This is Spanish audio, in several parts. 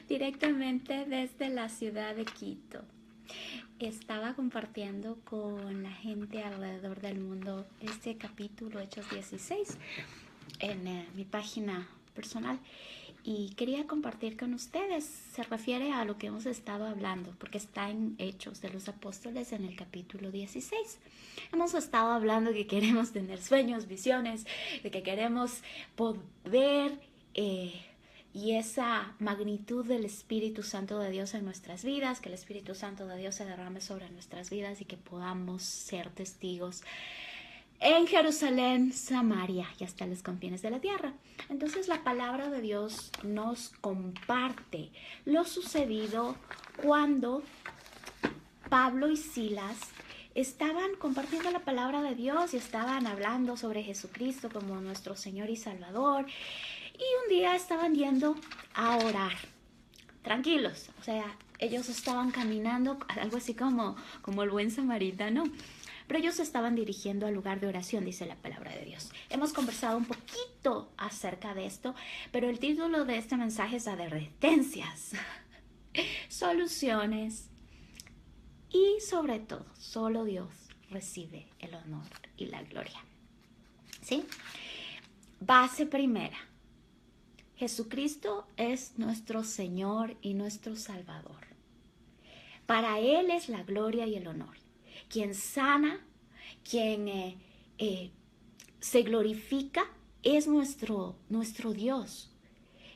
directamente desde la ciudad de Quito. Estaba compartiendo con la gente alrededor del mundo este capítulo, Hechos 16, en mi página personal. Y quería compartir con ustedes, se refiere a lo que hemos estado hablando, porque está en Hechos de los Apóstoles en el capítulo 16. Hemos estado hablando de que queremos tener sueños, visiones, de que queremos poder y esa magnitud del Espíritu Santo de Dios en nuestras vidas, que el Espíritu Santo de Dios se derrame sobre nuestras vidas y que podamos ser testigos en Jerusalén, Samaria y hasta los confines de la tierra. Entonces la palabra de Dios nos comparte lo sucedido cuando Pablo y Silas estaban compartiendo la palabra de Dios y estaban hablando sobre Jesucristo como nuestro Señor y Salvador. Y un día estaban yendo a orar, tranquilos, o sea, ellos estaban caminando, algo así como el buen samaritano. Pero ellos se estaban dirigiendo al lugar de oración, dice la palabra de Dios. Hemos conversado un poquito acerca de esto, pero el título de este mensaje es advertencias, soluciones y sobre todo, solo Dios recibe el honor y la gloria. ¿Sí? Base primera. Jesucristo es nuestro Señor y nuestro Salvador. Para Él es la gloria y el honor. Quien sana, quien se glorifica, es nuestro Dios.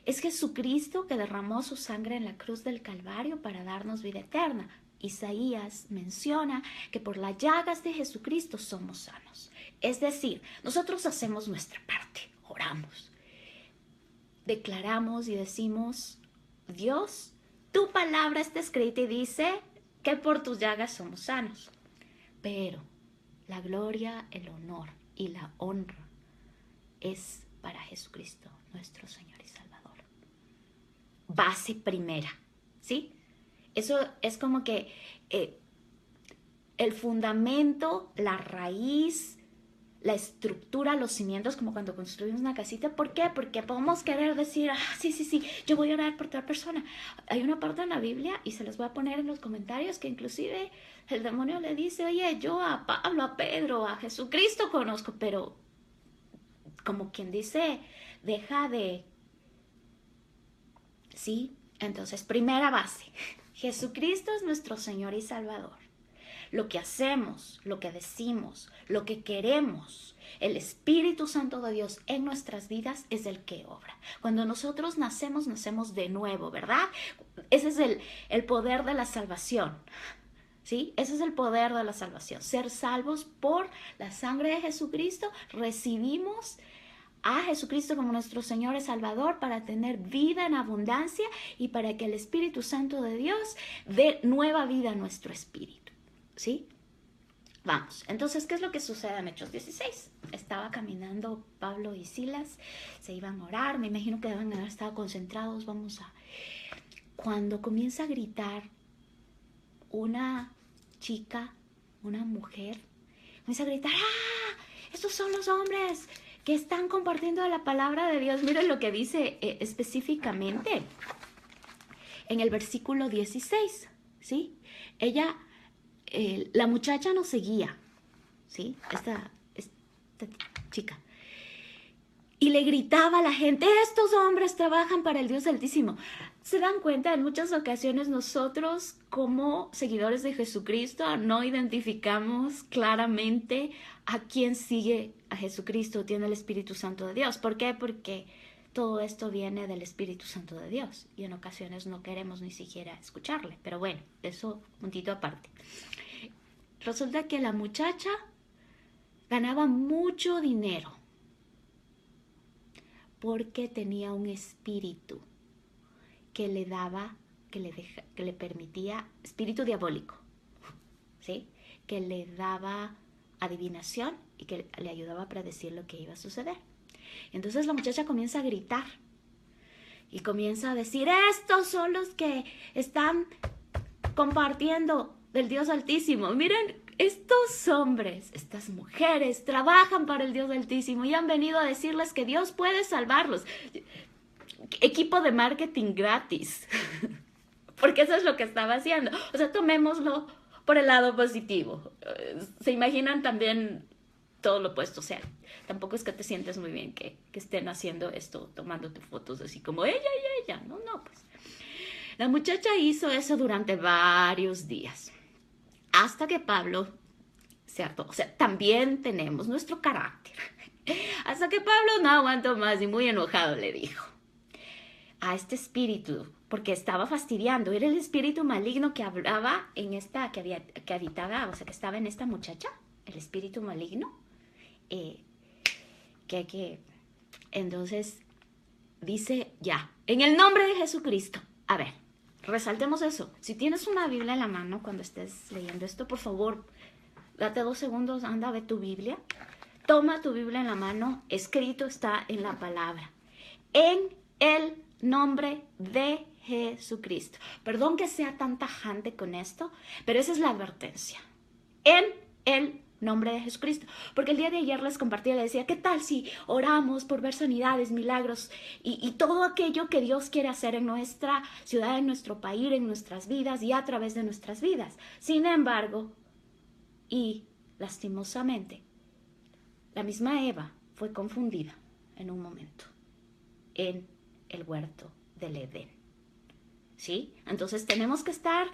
Es Jesucristo que derramó su sangre en la cruz del Calvario para darnos vida eterna. Isaías menciona que por las llagas de Jesucristo somos sanos. Es decir, nosotros hacemos nuestra parte, oramos, declaramos y decimos, Dios, tu palabra está escrita y dice que por tus llagas somos sanos. Pero la gloria, el honor y la honra es para Jesucristo, nuestro Señor y Salvador. Base primera, ¿sí? Eso es como que el fundamento, la raíz, la estructura, los cimientos, como cuando construimos una casita. ¿Por qué? Porque podemos querer decir, sí, yo voy a orar por otra persona. Hay una parte en la Biblia, y se los voy a poner en los comentarios, que inclusive el demonio le dice, oye, yo a Pablo, a Pedro, a Jesucristo conozco, pero como quien dice, deja de... ¿Sí? Entonces, primera base, Jesucristo es nuestro Señor y Salvador. Lo que hacemos, lo que decimos, lo que queremos, el Espíritu Santo de Dios en nuestras vidas es el que obra. Cuando nosotros nacemos de nuevo, ¿verdad? Ese es el poder de la salvación, ¿sí? Ese es el poder de la salvación. Ser salvos por la sangre de Jesucristo, recibimos a Jesucristo como nuestro Señor y Salvador para tener vida en abundancia y para que el Espíritu Santo de Dios dé nueva vida a nuestro espíritu. ¿Sí? Vamos, entonces, ¿qué es lo que sucede en Hechos 16? Estaba caminando Pablo y Silas, se iban a orar, me imagino que deben haber estado concentrados, Cuando comienza a gritar una chica, una mujer, comienza a gritar, estos son los hombres que están compartiendo la palabra de Dios. Miren lo que dice específicamente en el versículo 16, ¿sí? La muchacha nos seguía, ¿sí? Esta chica. Y le gritaba a la gente, estos hombres trabajan para el Dios Altísimo. ¿Se dan cuenta? En muchas ocasiones nosotros, como seguidores de Jesucristo, no identificamos claramente a quién sigue a Jesucristo, tiene el Espíritu Santo de Dios. ¿Por qué? Porque todo esto viene del Espíritu Santo de Dios y en ocasiones no queremos ni siquiera escucharle. Pero bueno, eso puntito aparte. Resulta que la muchacha ganaba mucho dinero porque tenía un espíritu que le daba, que le permitía, espíritu diabólico, ¿sí? Que le daba adivinación y que le ayudaba a predecir lo que iba a suceder. Entonces la muchacha comienza a gritar y comienza a decir, estos son los que están compartiendo del Dios Altísimo. Miren, estos hombres, estas mujeres trabajan para el Dios Altísimo y han venido a decirles que Dios puede salvarlos. Equipo de marketing gratis, porque eso es lo que estaba haciendo. O sea, tomémoslo por el lado positivo. Se imaginan también todo lo opuesto, o sea, tampoco es que te sientes muy bien que estén haciendo esto, tomándote fotos así como ella, no, pues. La muchacha hizo eso durante varios días, hasta que Pablo se hartó. O sea, también tenemos nuestro carácter. Hasta que Pablo no aguantó más y muy enojado le dijo a este espíritu, porque estaba fastidiando, era el espíritu maligno que hablaba en esta, que habitaba, o sea, que estaba en esta muchacha, el espíritu maligno, entonces dice ya, en el nombre de Jesucristo. A ver, resaltemos eso. Si tienes una Biblia en la mano cuando estés leyendo esto, por favor, date 2 segundos, anda a ver tu Biblia. Toma tu Biblia en la mano, escrito está en la palabra. En el nombre de Jesucristo. Perdón que sea tan tajante con esto, pero esa es la advertencia. En el nombre de Jesucristo. Porque el día de ayer les compartía, les decía, ¿qué tal si oramos por ver sanidades, milagros y todo aquello que Dios quiere hacer en nuestra ciudad, en nuestro país, en nuestras vidas y a través de nuestras vidas? Sin embargo, y lastimosamente, la misma Eva fue confundida en un momento en el huerto del Edén. ¿Sí? Entonces tenemos que estar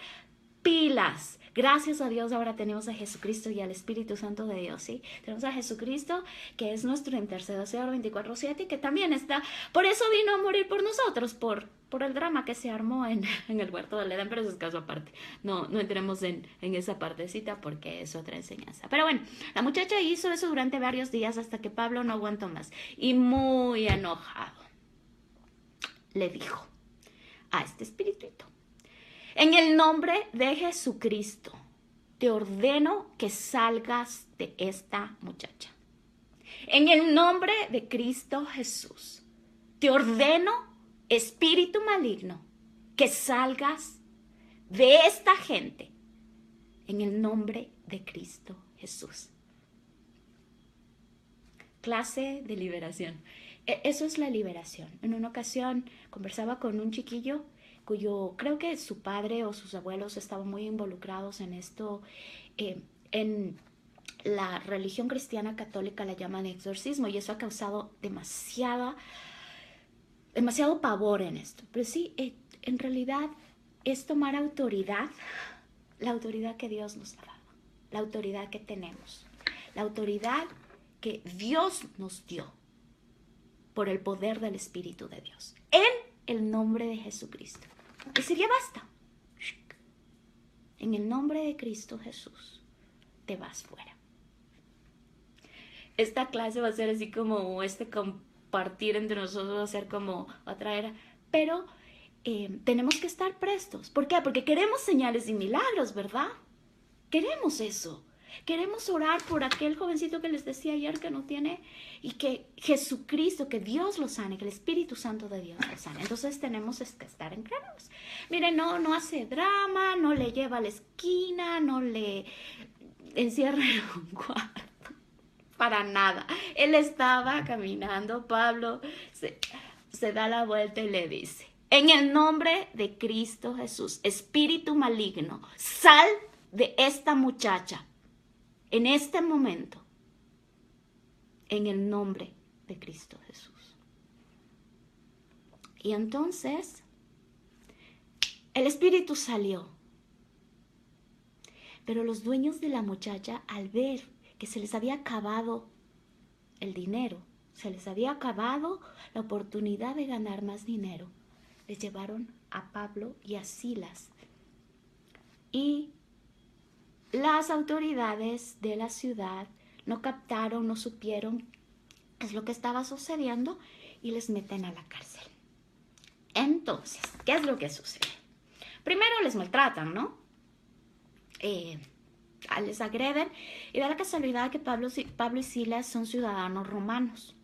pilas. Gracias a Dios ahora tenemos a Jesucristo y al Espíritu Santo de Dios, ¿sí? Tenemos a Jesucristo que es nuestro intercesor 24/7 y que también está, por eso vino a morir por nosotros, por el drama que se armó en el huerto del Edén, pero eso es caso aparte. No entremos en esa partecita porque es otra enseñanza. Pero bueno, la muchacha hizo eso durante varios días hasta que Pablo no aguantó más y muy enojado le dijo a este espíritu: en el nombre de Jesucristo, te ordeno que salgas de esta muchacha. En el nombre de Cristo Jesús, te ordeno, espíritu maligno, que salgas de esta gente. En el nombre de Cristo Jesús. Clase de liberación. Eso es la liberación. En una ocasión conversaba con un chiquillo cuyo creo que su padre o sus abuelos estaban muy involucrados en esto. En la religión cristiana católica la llaman exorcismo y eso ha causado demasiado pavor en esto. Pero sí, en realidad es tomar autoridad, la autoridad que Dios nos ha dado, la autoridad que tenemos, la autoridad que Dios nos dio por el poder del Espíritu de Dios. En el nombre de Jesucristo. Y sería basta. En el nombre de Cristo Jesús, te vas fuera. Esta clase va a ser así como compartir entre nosotros, va a ser como otra era. Pero tenemos que estar prestos. ¿Por qué? Porque queremos señales y milagros, ¿verdad? Queremos eso. Queremos orar por aquel jovencito que les decía ayer que no tiene y que Jesucristo, que Dios lo sane, que el Espíritu Santo de Dios lo sane. Entonces tenemos que estar en claros. Miren, no hace drama, no le lleva a la esquina, no le encierra en un cuarto. Para nada. Él estaba caminando, Pablo se da la vuelta y le dice: en el nombre de Cristo Jesús, espíritu maligno, sal de esta muchacha. En este momento, en el nombre de Cristo Jesús. Y entonces, el espíritu salió. Pero los dueños de la muchacha, al ver que se les había acabado el dinero, se les había acabado la oportunidad de ganar más dinero, les llevaron a Pablo y a Silas. Y las autoridades de la ciudad no captaron, no supieron qué es lo que estaba sucediendo y les meten a la cárcel. Entonces, ¿qué es lo que sucede? Primero les maltratan, ¿no? Les agreden y da la casualidad que Pablo y Silas son ciudadanos romanos.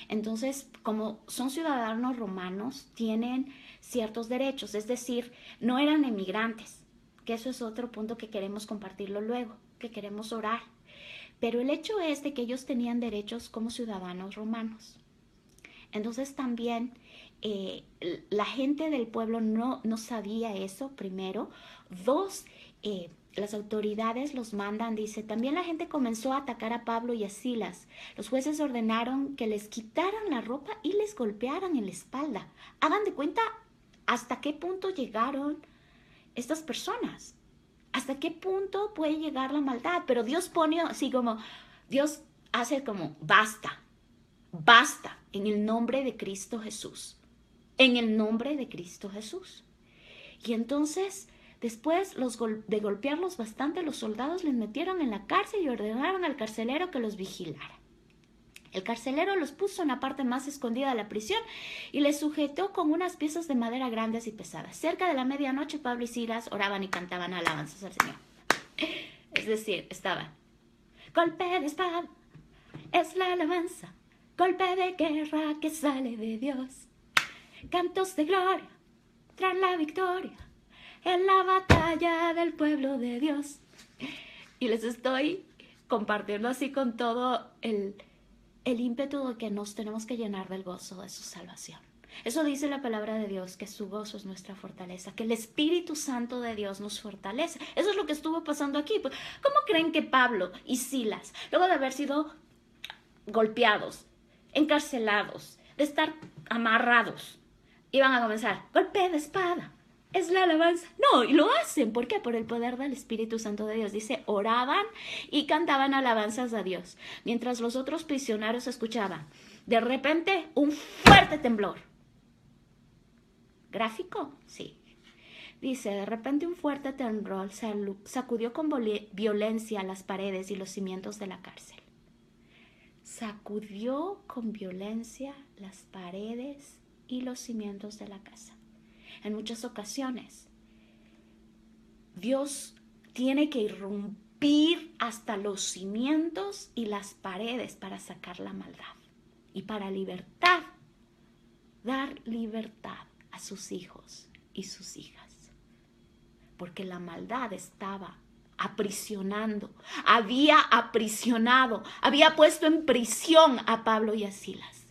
Entonces, como son ciudadanos romanos, tienen ciertos derechos, es decir, no eran emigrantes. Que eso es otro punto que queremos compartirlo luego, que queremos orar. Pero el hecho es de que ellos tenían derechos como ciudadanos romanos. Entonces también la gente del pueblo no sabía eso, primero. Dos, las autoridades los mandan, dice, también la gente comenzó a atacar a Pablo y a Silas. Los jueces ordenaron que les quitaran la ropa y les golpearan en la espalda. Hagan de cuenta hasta qué punto llegaron estas personas. Hasta qué punto puede llegar la maldad. Pero Dios pone así como, Dios hace como, basta, basta, en el nombre de Cristo Jesús. En el nombre de Cristo Jesús. Y entonces, después de golpearlos bastante, los soldados les metieron en la cárcel y ordenaron al carcelero que los vigilara. El carcelero los puso en la parte más escondida de la prisión y les sujetó con unas piezas de madera grandes y pesadas. Cerca de la medianoche, Pablo y Silas oraban y cantaban alabanzas al Señor. Es decir, estaban, golpe de espada es la alabanza, golpe de guerra que sale de Dios. Cantos de gloria tras la victoria en la batalla del pueblo de Dios. Y les estoy compartiendo así con todo el ímpetu de que nos tenemos que llenar del gozo de su salvación. Eso dice la palabra de Dios, que su gozo es nuestra fortaleza, que el Espíritu Santo de Dios nos fortalece. Eso es lo que estuvo pasando aquí. ¿Cómo creen que Pablo y Silas, luego de haber sido golpeados, encarcelados, de estar amarrados, iban a comenzar, golpe de espada, es la alabanza? No, y lo hacen. ¿Por qué? Por el poder del Espíritu Santo de Dios. Dice, oraban y cantaban alabanzas a Dios, mientras los otros prisioneros escuchaban. De repente, un fuerte temblor. ¿Gráfico? Sí. Dice, de repente un fuerte temblor sacudió con violencia las paredes y los cimientos de la cárcel. Sacudió con violencia las paredes y los cimientos de la casa. En muchas ocasiones, Dios tiene que irrumpir hasta los cimientos y las paredes para sacar la maldad y para dar libertad a sus hijos y sus hijas. Porque la maldad estaba aprisionando, había puesto en prisión a Pablo y a Silas.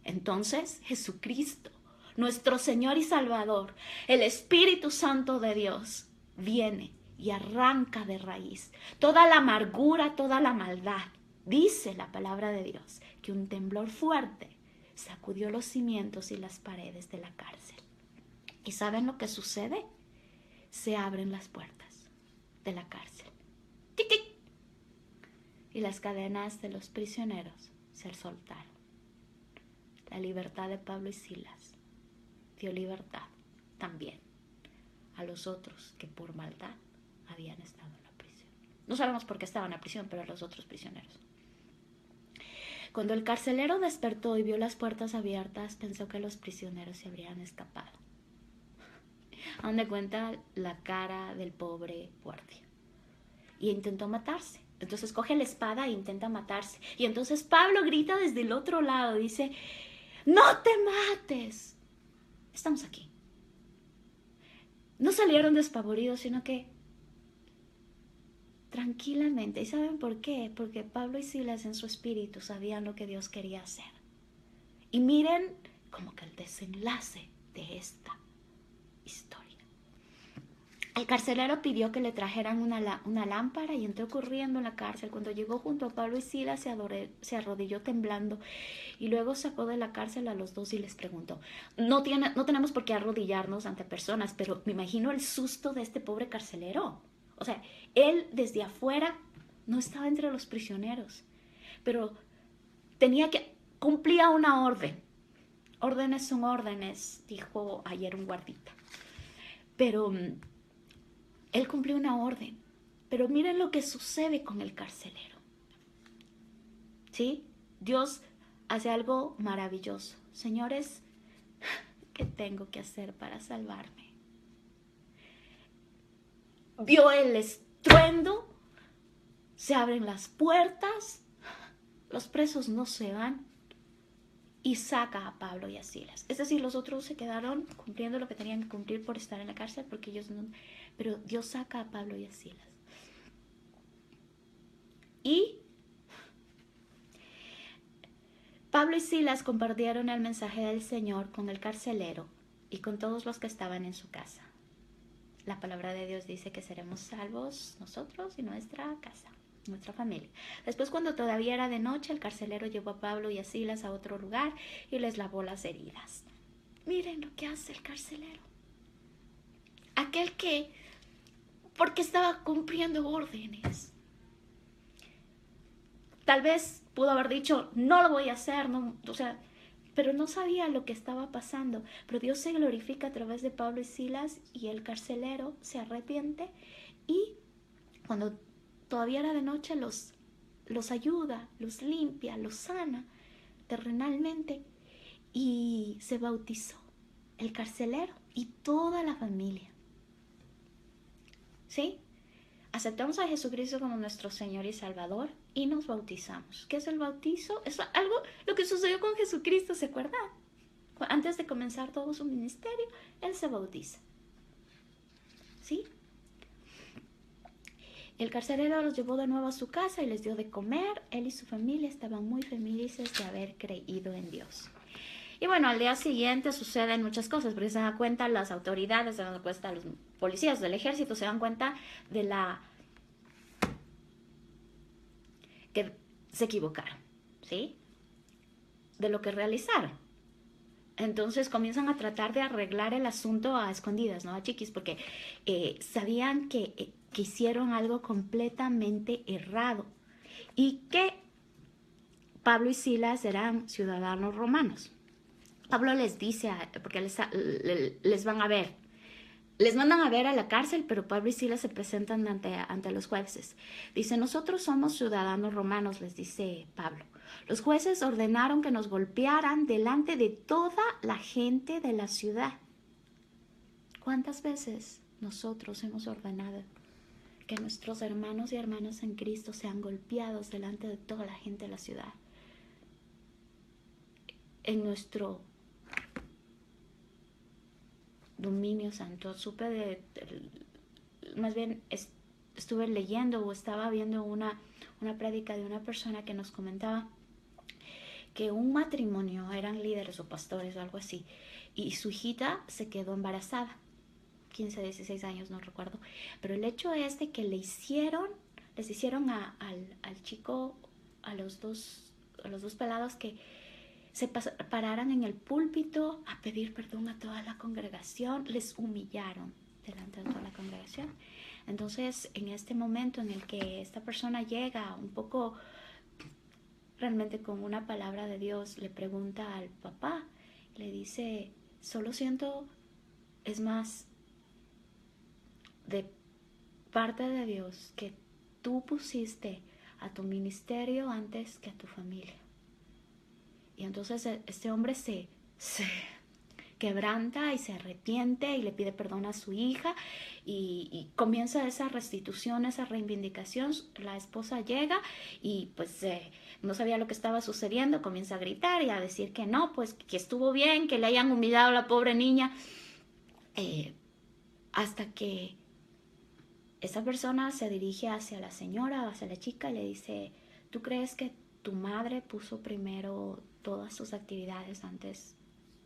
Entonces Jesucristo, nuestro Señor y Salvador, el Espíritu Santo de Dios, viene y arranca de raíz toda la amargura, toda la maldad. Dice la palabra de Dios que un temblor fuerte sacudió los cimientos y las paredes de la cárcel. ¿Y saben lo que sucede? Se abren las puertas de la cárcel. ¡Tic, tic! Y las cadenas de los prisioneros se soltaron. La libertad de Pablo y Silas dio libertad también a los otros que por maldad habían estado en la prisión. No sabemos por qué estaban en la prisión, pero a los otros prisioneros. Cuando el carcelero despertó y vio las puertas abiertas, pensó que los prisioneros se habrían escapado. Aún de cuenta la cara del pobre guardia. Y intentó matarse. Entonces coge la espada e intenta matarse. Y entonces Pablo grita desde el otro lado, dice, ¡no te mates! Estamos aquí. No salieron despavoridos, sino que tranquilamente. ¿Y saben por qué? Porque Pablo y Silas en su espíritu sabían lo que Dios quería hacer. Y miren como que el desenlace de esta historia. El carcelero pidió que le trajeran una lámpara y entró corriendo en la cárcel. Cuando llegó junto a Pablo y Silas, se arrodilló temblando y luego sacó de la cárcel a los dos y les preguntó. No tenemos por qué arrodillarnos ante personas, pero me imagino el susto de este pobre carcelero. O sea, él desde afuera no estaba entre los prisioneros, pero cumplía una orden. Órdenes son órdenes, dijo ayer un guardita. Pero él cumplió una orden. Pero miren lo que sucede con el carcelero. ¿Sí? Dios hace algo maravilloso. Señores, ¿qué tengo que hacer para salvarme? Vio el estruendo, se abren las puertas, los presos no se van y saca a Pablo y a Silas. Es decir, los otros se quedaron cumpliendo lo que tenían que cumplir por estar en la cárcel, porque ellos no. Pero Dios saca a Pablo y a Silas. Y Pablo y Silas compartieron el mensaje del Señor con el carcelero y con todos los que estaban en su casa. La palabra de Dios dice que seremos salvos nosotros y nuestra casa, nuestra familia. Después, cuando todavía era de noche, el carcelero llevó a Pablo y a Silas a otro lugar y les lavó las heridas. Miren lo que hace el carcelero. Aquel que, porque estaba cumpliendo órdenes. Tal vez pudo haber dicho, no lo voy a hacer, no, pero no sabía lo que estaba pasando. Pero Dios se glorifica a través de Pablo y Silas, y el carcelero se arrepiente y cuando todavía era de noche los ayuda, los limpia, los sana terrenalmente, y se bautizó el carcelero y toda la familia. ¿Sí? Aceptamos a Jesucristo como nuestro Señor y Salvador y nos bautizamos. ¿Qué es el bautizo? Es algo, lo que sucedió con Jesucristo, ¿se acuerdan? Antes de comenzar todo su ministerio, Él se bautiza. ¿Sí? El carcelero los llevó de nuevo a su casa y les dio de comer. Él y su familia estaban muy felices de haber creído en Dios. Y bueno, al día siguiente suceden muchas cosas, porque se dan cuenta las autoridades, se dan cuenta los policías del ejército, se dan cuenta de que se equivocaron, ¿sí? De lo que realizaron. Entonces comienzan a tratar de arreglar el asunto a escondidas, ¿no? A chiquis, porque sabían que hicieron algo completamente errado y que Pablo y Silas eran ciudadanos romanos. Pablo les dice, porque les van a ver, les mandan a ver a la cárcel, pero Pablo y Silas se presentan ante los jueces. Dice, nosotros somos ciudadanos romanos, les dice Pablo. Los jueces ordenaron que nos golpearan delante de toda la gente de la ciudad. ¿Cuántas veces nosotros hemos ordenado que nuestros hermanos y hermanas en Cristo sean golpeados delante de toda la gente de la ciudad? En nuestro dominio santo, más bien estuve leyendo o estaba viendo una prédica de una persona que nos comentaba que un matrimonio, eran líderes o pastores o algo así, y su hijita se quedó embarazada, 15, 16 años, no recuerdo, pero el hecho es de que les hicieron al chico, a los dos pelados, que se pararan en el púlpito a pedir perdón a toda la congregación, les humillaron delante de toda la congregación. Entonces, en este momento en el que esta persona llega un poco realmente con una palabra de Dios, le pregunta al papá, le dice, solo siento, es más, de parte de Dios, que tú pusiste a tu ministerio antes que a tu familia. Y entonces este hombre se quebranta y se arrepiente y le pide perdón a su hija y comienza esa restitución, esa reivindicación. La esposa llega y pues no sabía lo que estaba sucediendo, comienza a gritar y a decir que no, pues que estuvo bien, que le hayan humillado a la pobre niña, hasta que esa persona se dirige hacia la señora, hacia la chica, y le dice, ¿tú crees que tu madre puso primero todas sus actividades antes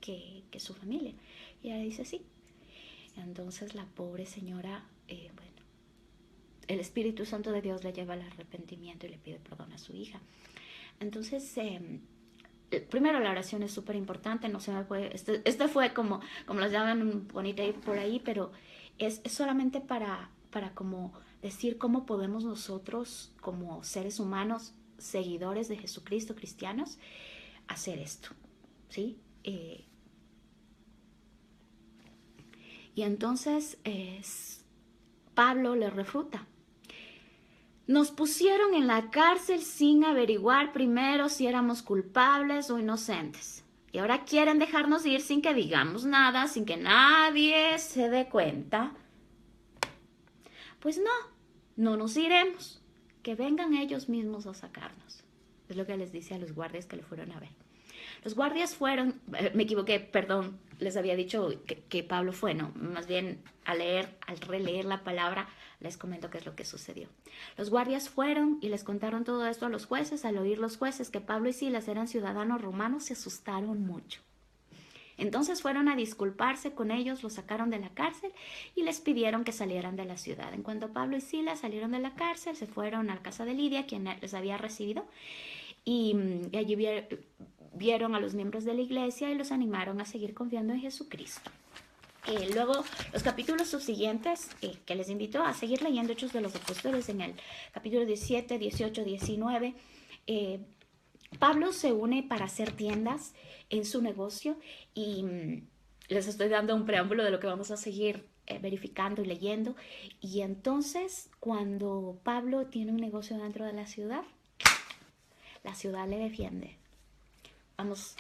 que su familia? Y ella dice, sí. Entonces la pobre señora, el Espíritu Santo de Dios le lleva al arrepentimiento y le pide perdón a su hija. Entonces, primero la oración es súper importante, no se me puede, este fue como lo llaman bonita por ahí, pero es solamente para como decir cómo podemos nosotros, como seres humanos, seguidores de Jesucristo, cristianos, hacer esto, ¿sí? Y entonces Pablo le refuta. Nos pusieron en la cárcel sin averiguar primero si éramos culpables o inocentes. Y ahora quieren dejarnos ir sin que digamos nada, sin que nadie se dé cuenta. Pues no nos iremos. Que vengan ellos mismos a sacarnos. Es lo que les dice a los guardias que le fueron a ver. Los guardias fueron, me equivoqué, perdón, les había dicho que Pablo fue, no, más bien al releer la palabra, les comento qué es lo que sucedió. Los guardias fueron y les contaron todo esto a los jueces. Al oír los jueces que Pablo y Silas eran ciudadanos romanos, se asustaron mucho. Entonces fueron a disculparse con ellos, los sacaron de la cárcel y les pidieron que salieran de la ciudad. En cuanto Pablo y Silas salieron de la cárcel, se fueron a la casa de Lidia, quien les había recibido, y allí vieron a los miembros de la iglesia y los animaron a seguir confiando en Jesucristo. Luego, los capítulos subsiguientes, que les invito a seguir leyendo Hechos de los Apóstoles en el capítulo 17, 18, 19, Pablo se une para hacer tiendas en su negocio y les estoy dando un preámbulo de lo que vamos a seguir verificando y leyendo. Y entonces, cuando Pablo tiene un negocio dentro de la ciudad le defiende. Vamos,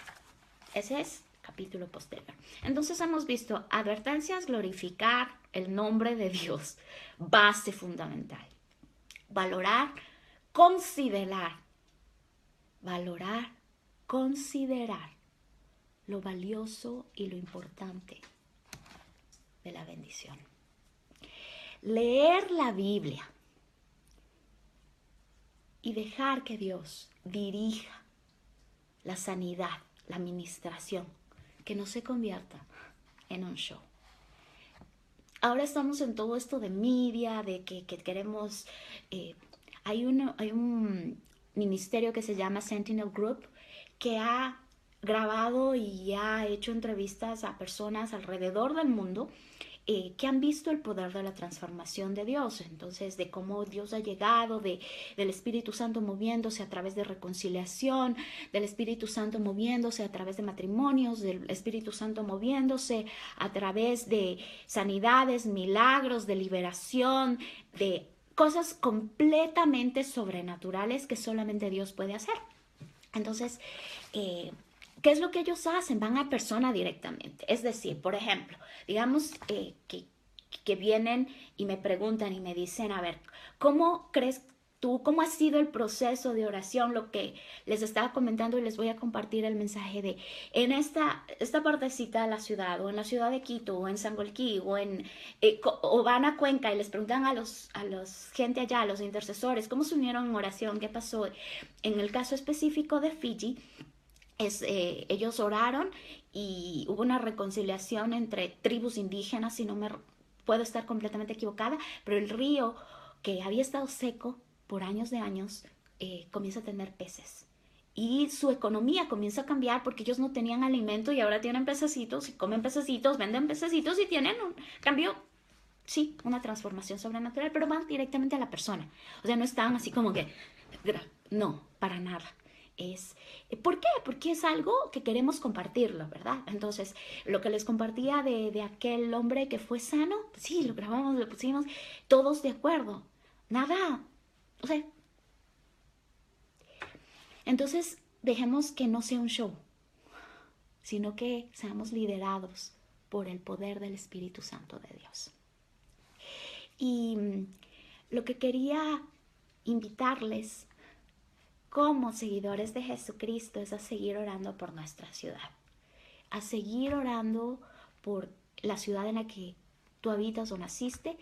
ese es capítulo posterior. Entonces hemos visto advertencias, glorificar el nombre de Dios, base fundamental. Valorar, considerar lo valioso y lo importante de la bendición. Leer la Biblia y dejar que Dios dirija la sanidad, la administración, que no se convierta en un show. Ahora estamos en todo esto de media, de que queremos... hay un ministerio que se llama Sentinel Group, que ha grabado y ha hecho entrevistas a personas alrededor del mundo que han visto el poder de la transformación de Dios. Entonces, de cómo Dios ha llegado, del Espíritu Santo moviéndose a través de reconciliación, del Espíritu Santo moviéndose a través de matrimonios, del Espíritu Santo moviéndose a través de sanidades, milagros, de liberación, de cosas completamente sobrenaturales que solamente Dios puede hacer. Entonces, ¿qué es lo que ellos hacen? Van a persona directamente. Es decir, por ejemplo, digamos que vienen y me preguntan y me dicen, a ver, ¿cómo crees tú, cómo ha sido el proceso de oración? Lo que les estaba comentando y les voy a compartir el mensaje de, en esta partecita de la ciudad, o en la ciudad de Quito, o en Sangolquí, o van a Cuenca y les preguntan a los gente allá, a los intercesores, ¿cómo se unieron en oración? ¿Qué pasó? En el caso específico de Fiji, ellos oraron y hubo una reconciliación entre tribus indígenas, si no me puedo estar completamente equivocada, pero el río que había estado seco por años de años comienza a tener peces y su economía comienza a cambiar porque ellos no tenían alimento y ahora tienen pececitos y comen pececitos, venden pececitos y tienen un cambio. Sí, una transformación sobrenatural, pero van directamente a la persona. O sea, no están así como que... No, para nada. ¿Por qué? Porque es algo que queremos compartirlo, ¿verdad? Entonces, lo que les compartía de aquel hombre que fue sano, sí, lo grabamos, lo pusimos, todos de acuerdo. Nada, o sea... Entonces, dejemos que no sea un show, sino que seamos liderados por el poder del Espíritu Santo de Dios. Y lo que quería invitarles como seguidores de Jesucristo es a seguir orando por nuestra ciudad, a seguir orando por la ciudad en la que tú habitas o naciste.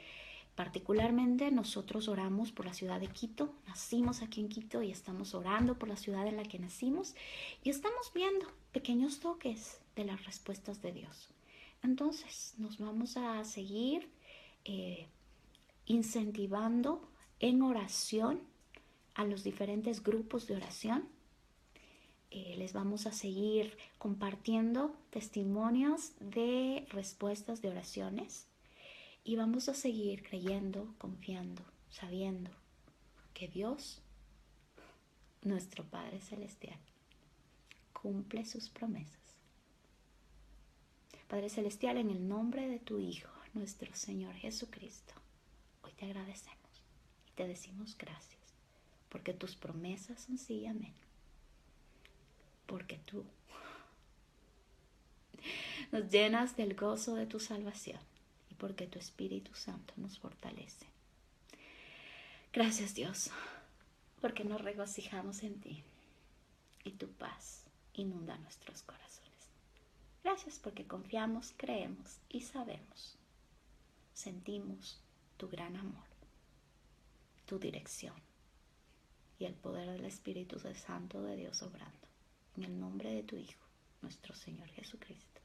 Particularmente nosotros oramos por la ciudad de Quito, nacimos aquí en Quito y estamos orando por la ciudad en la que nacimos y estamos viendo pequeños toques de las respuestas de Dios. Entonces nos vamos a seguir incentivando en oración a los diferentes grupos de oración. Les vamos a seguir compartiendo testimonios de respuestas de oraciones y vamos a seguir creyendo, confiando, sabiendo que Dios, nuestro Padre Celestial, cumple sus promesas. Padre Celestial, en el nombre de tu Hijo, nuestro Señor Jesucristo, hoy te agradecemos y te decimos gracias, porque tus promesas son sí y amén. Porque tú nos llenas del gozo de tu salvación y porque tu Espíritu Santo nos fortalece. Gracias, Dios, porque nos regocijamos en ti y tu paz inunda nuestros corazones. Gracias porque confiamos, creemos y sabemos. Sentimos tu gran amor, tu dirección y el poder del Espíritu Santo de Dios obrando. En el nombre de tu Hijo, nuestro Señor Jesucristo.